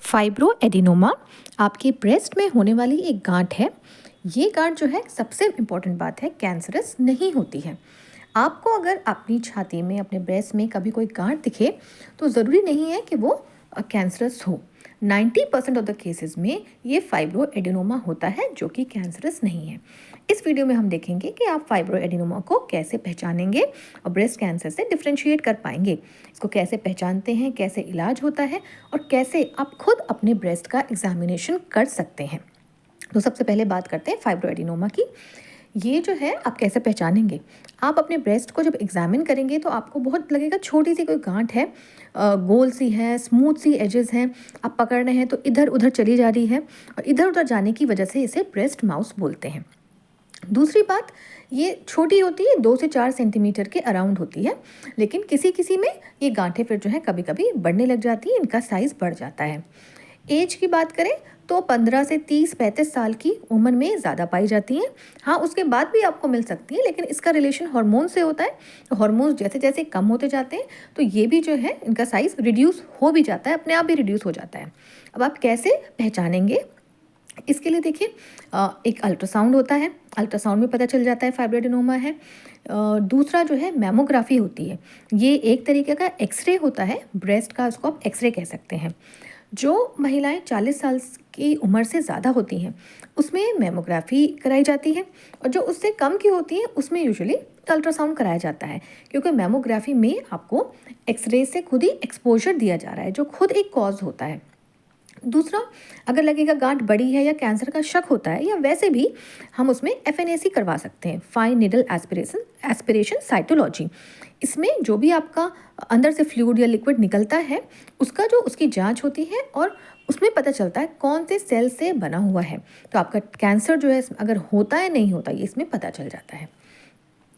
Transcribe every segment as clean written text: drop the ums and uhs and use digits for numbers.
Fibro adenoma आपके breast में होने वाली एक गांठ है। ये गांठ जो है सबसे इम्पॉर्टेंट बात है कैंसरस नहीं होती है। आपको अगर अपनी छाती में अपने ब्रेस्ट में कभी कोई गांठ दिखे तो ज़रूरी नहीं है कि वो कैंसरस हो। 90% ऑफ द केसेस में ये फाइब्रो एडिनोमा होता है जो कि कैंसरस नहीं है। इस वीडियो में हम देखेंगे कि आप फाइब्रो एडिनोमा को कैसे पहचानेंगे और ब्रेस्ट कैंसर से डिफ्रेंशिएट कर पाएंगे। इसको कैसे पहचानते हैं, कैसे इलाज होता है और कैसे आप खुद अपने ब्रेस्ट का एग्जामिनेशन कर सकते हैं। तो सबसे पहले बात करते हैं फाइब्रो एडिनोमा की। ये जो है आप कैसे पहचानेंगे। आप अपने ब्रेस्ट को जब एग्जामिन करेंगे तो आपको बहुत लगेगा छोटी सी कोई गांठ है, गोल सी है, स्मूथ सी एजेस हैं, आप पकड़ रहे हैं तो इधर उधर चली जा रही है और इधर उधर जाने की वजह से इसे ब्रेस्ट माउस बोलते हैं। दूसरी बात, ये छोटी होती है, 2 से 4 सेंटीमीटर के अराउंड होती है, लेकिन किसी किसी में ये गांठें फिर जो है कभी कभी बढ़ने लग जाती है, इनका साइज़ बढ़ जाता है। एज की बात करें तो 15 से 30-35 साल की उम्र में ज़्यादा पाई जाती हैं। हाँ, उसके बाद भी आपको मिल सकती है, लेकिन इसका रिलेशन हार्मोन से होता है। हार्मोन्स जैसे जैसे कम होते जाते हैं तो ये भी जो है इनका साइज़ रिड्यूस हो भी जाता है, अपने आप भी रिड्यूस हो जाता है। अब आप कैसे पहचानेंगे, इसके लिए देखिए एक अल्ट्रासाउंड होता है। अल्ट्रासाउंड में पता चल जाता है फाइब्रो एडिनोमा है। दूसरा जो है मैमोग्राफी होती है। ये एक तरीके का एक्सरे होता है ब्रेस्ट का, उसको आप एक्सरे कह सकते हैं। जो महिलाएं 40 साल की उम्र से ज़्यादा होती हैं उसमें मैमोग्राफी कराई जाती है, और जो उससे कम की होती हैं उसमें यूजुअली अल्ट्रासाउंड कराया जाता है, क्योंकि मैमोग्राफी में आपको एक्सरे से खुद ही एक्सपोजर दिया जा रहा है जो खुद एक कॉज होता है। दूसरा, अगर लगेगा गांठ बड़ी है या कैंसर का शक होता है या वैसे भी, हम उसमें एफएनएसी करवा सकते हैं, फाइन नीडल एस्पिरेशन साइटोलॉजी। इसमें जो भी आपका अंदर से फ्लूइड या लिक्विड निकलता है उसका जो उसकी जांच होती है और उसमें पता चलता है कौन से सेल से बना हुआ है। तो आपका कैंसर जो है अगर होता है नहीं होता ये इसमें पता चल जाता है।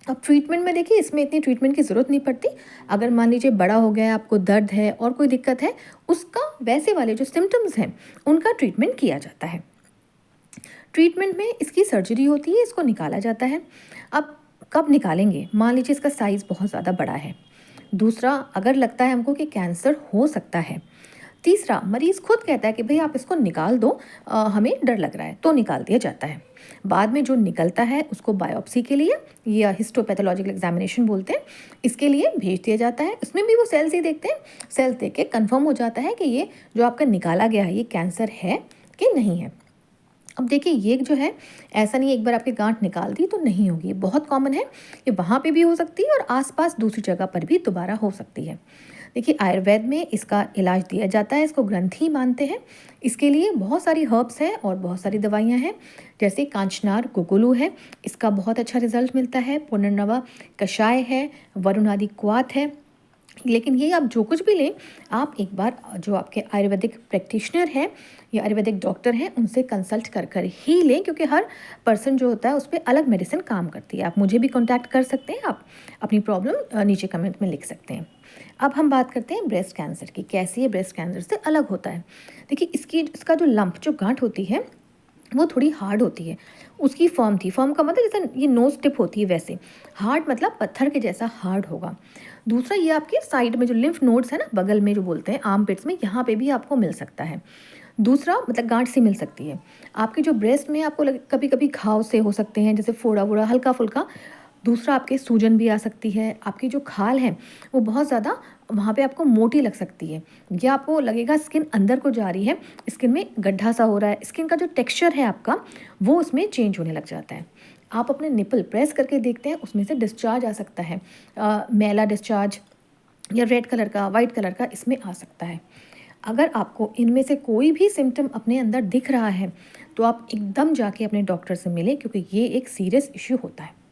अब ट्रीटमेंट में देखिए, इसमें इतनी ट्रीटमेंट की ज़रूरत नहीं पड़ती। अगर मान लीजिए बड़ा हो गया है, आपको दर्द है और कोई दिक्कत है, उसका वैसे वाले जो सिम्टम्स हैं उनका ट्रीटमेंट किया जाता है। ट्रीटमेंट में इसकी सर्जरी होती है, इसको निकाला जाता है। अब कब निकालेंगे, मान लीजिए इसका साइज़ बहुत ज़्यादा बड़ा है। दूसरा, अगर लगता है हमको कि कैंसर हो सकता है। तीसरा, मरीज़ खुद कहता है कि भाई आप इसको निकाल दो, हमें डर लग रहा है, तो निकाल दिया जाता है। बाद में जो निकलता है उसको बायोप्सी के लिए या हिस्टोपैथोलॉजिकल एग्जामिनेशन बोलते हैं, इसके लिए भेज दिया जाता है। उसमें भी वो सेल्स ही देखते हैं। सेल्स देख के कन्फर्म हो जाता है कि ये जो आपका निकाला गया है ये कैंसर है कि नहीं है। अब देखिए, ये जो है ऐसा नहीं है एक बार आपकी गांठ निकाल दी तो नहीं होगी, ये बहुत कॉमन है। ये वहाँ पे भी हो सकती है और आसपास दूसरी जगह पर भी दोबारा हो सकती है। देखिए, आयुर्वेद में इसका इलाज दिया जाता है, इसको ग्रंथि मानते हैं। इसके लिए बहुत सारी हर्ब्स हैं और बहुत सारी दवाइयाँ हैं, जैसे कांचनार गुगुलू है, इसका बहुत अच्छा रिजल्ट मिलता है। पुनर्नवा कषाय है, वरुणादि क्वाथ है। लेकिन ये आप जो कुछ भी लें, आप एक बार जो आपके आयुर्वेदिक प्रैक्टिशनर हैं या आयुर्वेदिक डॉक्टर हैं उनसे कंसल्ट कर कर ही लें, क्योंकि हर पर्सन जो होता है उस पर अलग मेडिसिन काम करती है। आप मुझे भी कांटेक्ट कर सकते हैं, आप अपनी प्रॉब्लम नीचे कमेंट में लिख सकते हैं। अब हम बात करते हैं ब्रेस्ट कैंसर की, कैसे ये ब्रेस्ट कैंसर से अलग होता है। देखिए, इसका जो लंप, जो गांठ होती है वो थोड़ी हार्ड होती है। उसकी फॉर्म का मतलब जैसे ये नोज टिप होती है वैसे हार्ड, मतलब पत्थर के जैसा हार्ड होगा। दूसरा, ये आपके साइड में जो लिम्फ नोड्स है ना, बगल में जो बोलते हैं आर्म पिट्स में, यहाँ पे भी आपको मिल सकता है। दूसरा, मतलब गांठ से मिल सकती है। आपके जो ब्रेस्ट में आपको कभी कभी घाव से हो सकते हैं, जैसे फोड़ा वोड़ा हल्का फुल्का। दूसरा, आपके सूजन भी आ सकती है। आपकी जो खाल है वो बहुत ज़्यादा वहाँ पे आपको मोटी लग सकती है, या आपको लगेगा स्किन अंदर को जा रही है, स्किन में गड्ढा सा हो रहा है, स्किन का जो टेक्सचर है आपका वो उसमें चेंज होने लग जाता है। आप अपने निपल प्रेस करके देखते हैं, उसमें से डिस्चार्ज आ सकता है, मैला डिस्चार्ज या रेड कलर का, वाइट कलर का इसमें आ सकता है। अगर आपको इनमें से कोई भी सिम्टम अपने अंदर दिख रहा है तो आप एकदम जाके अपने डॉक्टर से मिलें, क्योंकि ये एक सीरियस इश्यू होता है।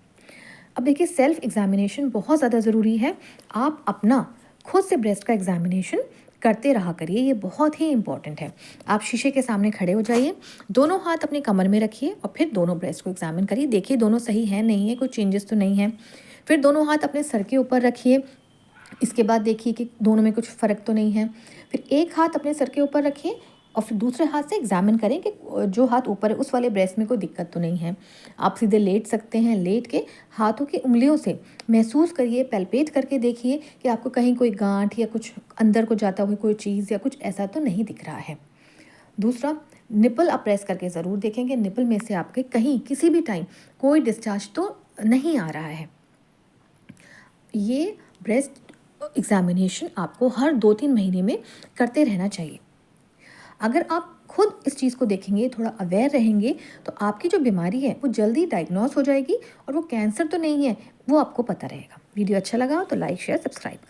अब देखिए, सेल्फ एग्जामिनेशन बहुत ज़्यादा ज़रूरी है। आप अपना खुद से ब्रेस्ट का एग्जामिनेशन करते रहा करिए, ये बहुत ही इंपॉर्टेंट है। आप शीशे के सामने खड़े हो जाइए, दोनों हाथ अपने कमर में रखिए और फिर दोनों ब्रेस्ट को एग्जामिन करिए, देखिए दोनों सही है नहीं है, कोई चेंजेस तो नहीं है। फिर दोनों हाथ अपने सर के ऊपर रखिए, इसके बाद देखिए कि दोनों में कुछ फ़र्क तो नहीं है। फिर एक हाथ अपने सर के ऊपर रखिए और फिर दूसरे हाथ से एग्जामिन करें कि जो हाथ ऊपर है उस वाले ब्रेस्ट में कोई दिक्कत तो नहीं है। आप सीधे लेट सकते हैं, लेट के हाथों की उंगलियों से महसूस करिए, पैल्पेट करके देखिए कि आपको कहीं कोई गांठ या कुछ अंदर को जाता हुआ कोई चीज़ या कुछ ऐसा तो नहीं दिख रहा है। दूसरा, निपल आप प्रेस करके ज़रूर देखेंगे, निपल में से आपके कहीं किसी भी टाइम कोई डिस्चार्ज तो नहीं आ रहा है। ये ब्रेस्ट एग्ज़ामिनेशन आपको हर 2-3 महीने में करते रहना चाहिए। अगर आप खुद इस चीज़ को देखेंगे, थोड़ा अवेयर रहेंगे, तो आपकी जो बीमारी है वो जल्दी डायग्नोस हो जाएगी और वो कैंसर तो नहीं है, वो आपको पता रहेगा। वीडियो अच्छा लगा हो तो लाइक, शेयर, सब्सक्राइब।